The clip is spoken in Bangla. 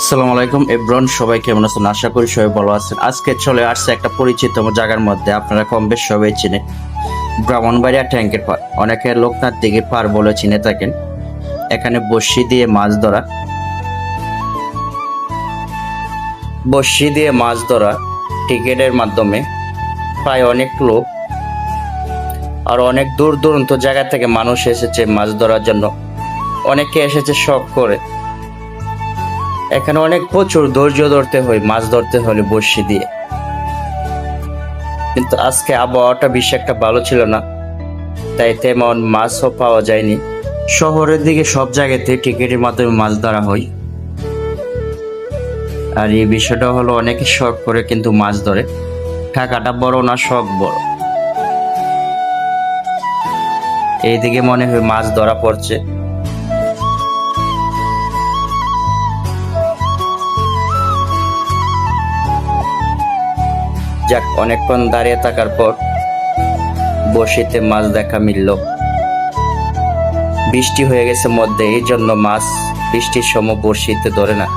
আসসালামু আলাইকুম এভরিওয়ান, সবাই কেমন আছেন? আশা করি সবাই ভালো আছেন। আজকে চলে আসছে একটা পরিচিত জায়গার মধ্যে, আপনারা কম বেশ সবাই চিনেন, ব্রাহ্মণবাড়িয়া ট্যাঙ্কের পাড়, অনেকে লোকনাথ দিঘির পাড় বলে চিনে থাকেন। এখানে বড়শি দিয়ে মাছ ধরা টিকেটের মাধ্যমে প্রায় অনেক লোক আর অনেক দূর দূরান্ত জায়গা থেকে মানুষ এসেছে মাছ ধরার জন্য। অনেকে এসেছে শখ করে। এখানে প্রচুর ধৈর্য ধরতে হয় মাছ ধরতে হলে বড়শি দিয়ে। কিন্তু আজকে আবহাওয়াটা বেশি একটা ভালো ছিল না, তাই তেমন মাছও পাওয়া যায়নি। শহরের দিকে সব জায়গাতে টিকিটের মাধ্যমে মাছ ধরা হয়, আর এই বিষয়টা হলো অনেকে শখ করে কিন্তু মাছ ধরে। টাকাটা বড় না, শখ বড়। এইদিকে মনে হয় মাছ ধরা পড়ছে। যাক, অনেকক্ষণ দাঁড়িয়ে থাকার পর বড়শিতে মাছ দেখা মিলল। বৃষ্টি হয়ে গেছে মধ্যে, এই জন্য মাছ বৃষ্টির সময় বড়শিতে ধরে না।